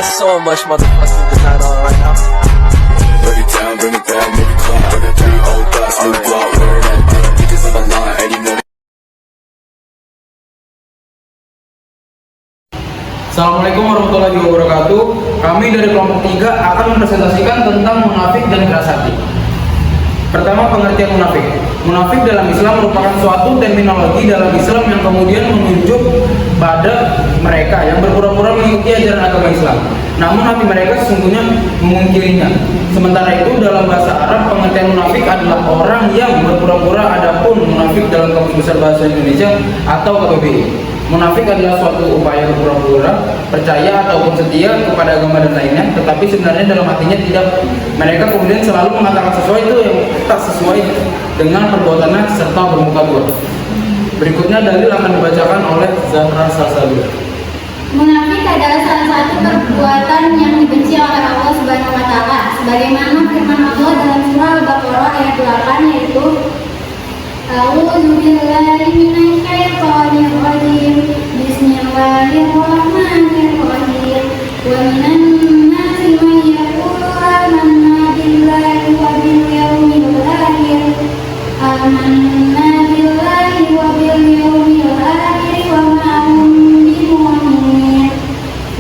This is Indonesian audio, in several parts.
got so much motherfucking design on right now. Break it down, bring it back, make it clap. I got 3 old thoughts, new block, wearing that dick. Niggas on the line, and you know. Assalamualaikum warahmatullahi wabarakatuh. Kami dari kelompok 3 akan mempresentasikan tentang munafik dan keras hati. Pertama, pengertian munafik. Munafik dalam Islam merupakan suatu terminologi dalam Islam yang kemudian menunjuk pada mereka yang berpura-pura mengikuti ajaran agama Islam, namun hati mereka sesungguhnya memungkirinya. Sementara itu dalam bahasa Arab, pengertian munafik adalah orang yang berpura-pura. Adapun munafik dalam Kamus Besar Bahasa Indonesia atau KBBI, munafik adalah suatu upaya berpura-pura percaya ataupun setia kepada agama dan lainnya, tetapi sebenarnya dalam hatinya tidak. Mereka kemudian selalu mengatakan sesuatu itu yang tak sesuai dengan perbuatannya serta bermuka dua. Berikutnya dalil akan dibacakan oleh Zahra Salsabil. Munafik adalah salah satu perbuatan yang dibenci oleh Allah Subhanahu wa taala, sebagaimana firman Allah dalam surah Al-Baqarah ayat 8, yaitu A'udzu billahi minasyaitonir rajim. Bismillahirrahmanirrahim. Wa minan nasi man yaqulu amanna billahi wa bil yawmil akhir. Amanna billahi wa bil yawmil akhir wa ma hum bimu'minin.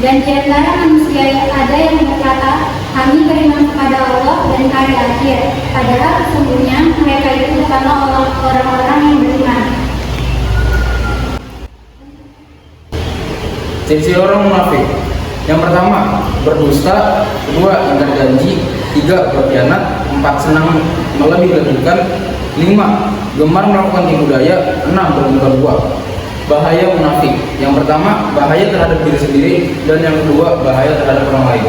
Dan di antara manusia ada yang berkata, kami beriman kepada Allah dan hari akhir, padahal sesungguhnya mereka itu bukanlah orang-orang yang beriman. Ciri orang munafik: yang pertama, berdusta; kedua, ingkar janji; tiga, berkhianat; empat, senang melebih-lebihkan; lima, gemar melakukan tipu daya; enam, bermuka dua. Bahaya munafik: yang pertama, bahaya terhadap diri sendiri, dan yang kedua, bahaya terhadap orang lain.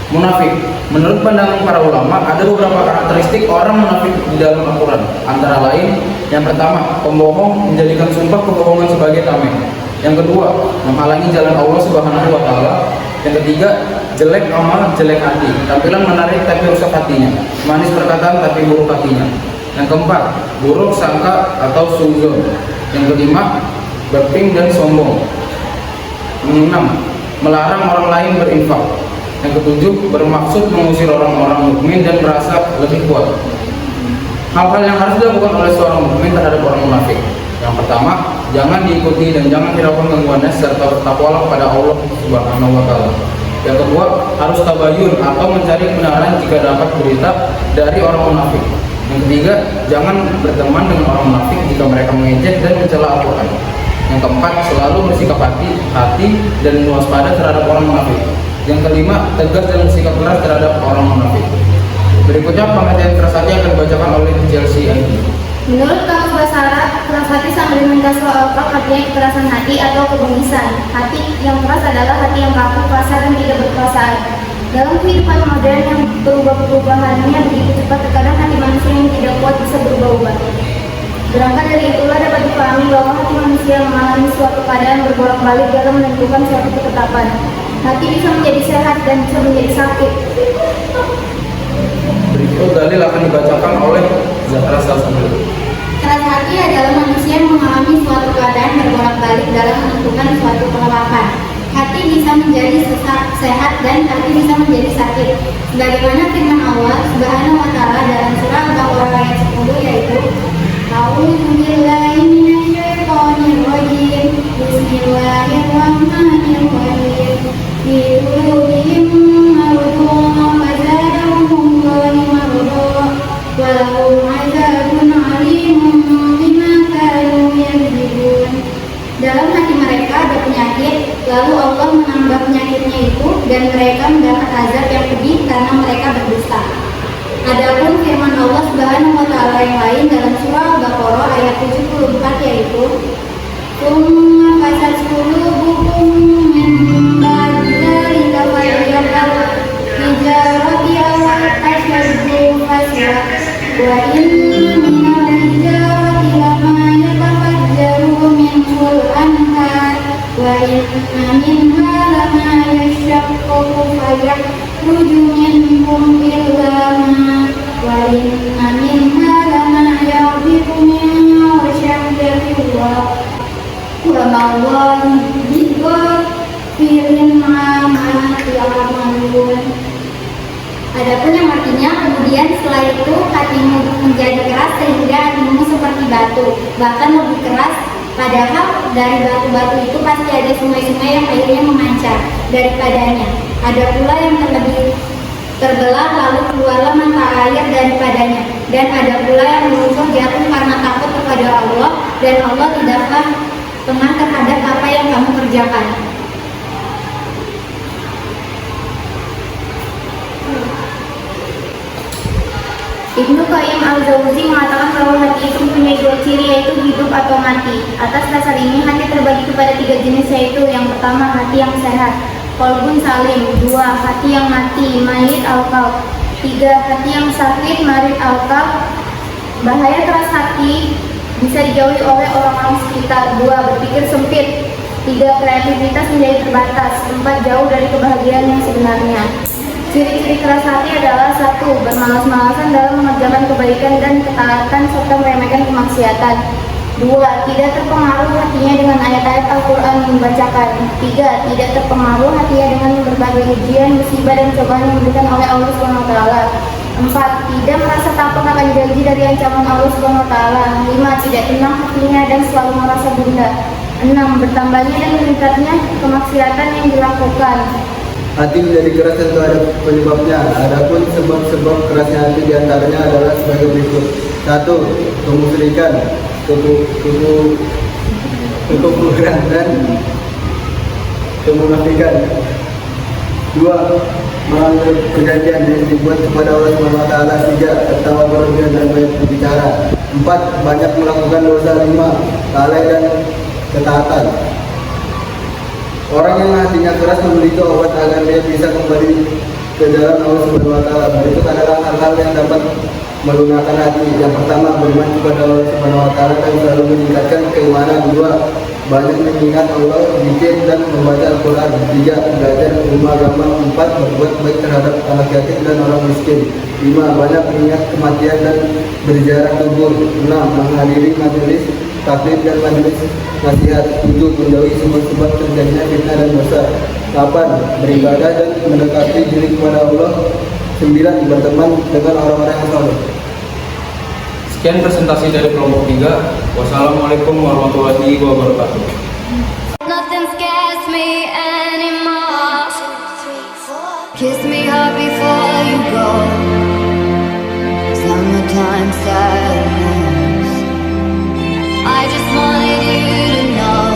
Munafik, menurut pandangan para ulama, ada beberapa karakteristik orang munafik di dalam Al-Quran. Antara lain, yang pertama, pembohong menjadikan sumpah kebohongan sebagai tameng. Yang kedua, menghalangi jalan Allah Subhanahu wa taala. Yang ketiga, jelek amal, jelek hati, tampilan menarik tapi rusak hatinya, manis perkataan tapi buruk hatinya. Yang keempat, buruk sangka atau suzon. Yang kelima, berping dan sombong. Yang enam, melarang orang lain berinfak. Yang ketujuh, bermaksud mengusir orang-orang mukmin dan merasa lebih kuat. Hal-hal yang harus dilakukan oleh seorang mukmin terhadap orang munafik: yang pertama, jangan diikuti dan jangan hiraukan gangguannya, serta bertakwalah kepada Allah Subhanahu wa taala. Yang kedua, harus tabayun atau mencari kebenaran jika dapat berita dari orang munafik. Yang ketiga, jangan berteman dengan orang munafik jika mereka mengejek dan mencela Al-Quran. Yang keempat, selalu bersikap hati dan waspada terhadap orang munafik. Yang kelima, tegas dan bersikap keras terhadap orang munafik. Berikutnya pengertian keras hati akan dibacakan oleh Chelsea Andi. Menurut Kamus Bahasa Arab, keras hati sama dengan kasro al-qalb, artinya kekerasan hati atau kebengisan. Hati yang keras adalah hati yang kaku, kasar, dan tidak berperasaan. Dalam kehidupan modern yang perubahannya begitu cepat, terkadang hati manusia yang tidak kuat bisa berubah-ubah. Berangkat dari itulah dapat dipahami bahwa hati manusia mengalami suatu keadaan berbolak-balik dalam menentukan suatu ketetapan. Hati bisa menjadi sehat dan bisa menjadi sakit. Berikut dalil akan dibacakan oleh Zahra Salsabil. Keras hati adalah manusia yang mengalami suatu keadaan berbolak-balik dalam menentukan suatu penolakan. Hati bisa menjadi sehat dan hati bisa menjadi sakit. Sebagaimana firman Allah Subhanahu wa taala dalam surah Al-Baqarah ayat 10, yaitu A'udzu billahi minasyaitonir rajim. Bismillahirrahmanirrahim. Fi qulubihim maradun fazadahumullahu maradan wa lahum 'adzabun 'alimun bima kanu yakdzibun. Dalam hati mereka ada penyakit, lalu Allah menambah penyakitnya itu, dan mereka mendapat azab yang pedih karena mereka berdusta. Adapun firman Allah Subhanahu wa taala yang lain dalam surah Al-Baqarah ayat 74, yaitu Tsumma qasat qulubukum min ba'di dzalika fa hiya kal hijarati aw ashaddu qaswa wa inna minal hijarati lama yatafajjaru minhul anhar wa inna minha lama yashaqqaqu fa yakhruju minhum al-ma wa inna minha lama yahbitu min khashyati Allah wa ma Allahu bighafilin amma ta'malun. Adapun yang artinya, kemudian setelah itu hatimu menjadi keras sehingga hatimu seperti batu, bahkan lebih keras, padahal dari batu-batu itu pasti ada sungai-sungai yang airnya memancar daripadanya. Ada pula yang terlebih terbelah lalu keluarlah mata air daripadanya, dan ada pula yang meluncur jatuh karena takut kepada Allah, dan Allah tidaklah pernah terhadap apa yang kamu kerjakan. Ibnu Qayyim al-Jauzi mengatakan bahwa hati itu mempunyai dua ciri, yaitu hidup atau mati. Atas dasar ini, hati terbagi kepada tiga jenis, yaitu yang pertama hati yang sehat, qalbun salim; dua, hati yang mati, mayit al-qalb; tiga, hati yang sakit, marid al-qalb. Bahaya keras hati bisa dijauhi oleh orang-orang sekitar. Dua, berpikir sempit; tiga, kreativitas menjadi terbatas; empat, jauh dari kebahagiaan yang sebenarnya. Ciri-ciri keras hati adalah: satu, bermalas-malasan dalam mengerjakan kebaikan dan ketaatan serta meremehkan kemaksiatan. Dua, tidak terpengaruh hatinya dengan ayat-ayat Al-Quran yang dibacakan. Tiga, tidak terpengaruh hatinya dengan berbagai ujian, musibah, dan cobaan yang diberikan oleh Allah SWT. Empat, tidak merasa takut akan janji dari ancaman Allah SWT. Lima, tidak tenang hatinya dan selalu merasa gundah. Enam, bertambahnya dan meningkatnya kemaksiatan yang dilakukan. Hati menjadi keras tentu ada penyebabnya. Adapun sebab-sebab kerasnya hati diantaranya adalah sebagai berikut. Satu, kemusyrikan, kekufuran dan kemunafikan. Dua, melanggar perjanjian yang dibuat kepada Allah SWT. Tiga, tertawa berlebihan dan banyak berbicara. Empat, banyak melakukan dosa. Lima, lalai dan ketaatan. Orang yang hatinya keras memberi itu obat agar dia bisa kembali ke jalan Allah SWT. Berikut adalah hal-hal yang dapat melunakkan hati. Yang pertama, beriman kepada Allah SWT dan selalu meningkatkan keimanan. Dua, banyak mengingat Allah, zikir dan membaca Al-Quran. Tiga, belajar ilmu agama. Empat, berbuat baik terhadap anak yatim dan orang miskin. Lima, banyak mengingat kematian dan berziarah kubur. Enam, menghadiri majelis taklim dan majelis nasihat. Tujuh, menjauhi sebab-sebab terjadinya fitnah dan dosa. 8, beribadah dan mendekati diri kepada Allah. 9, berteman dengan orang-orang yang saleh. Sekian presentasi dari kelompok 3. Wassalamualaikum warahmatullahi wabarakatuh. Nothing scares me anymore. Kiss me hard before you go. Summertime sadness. I just wanted you to know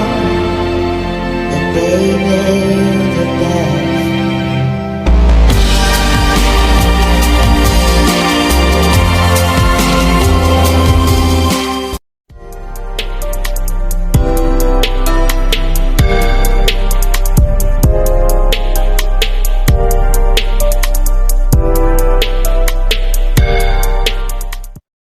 that baby, you're the best.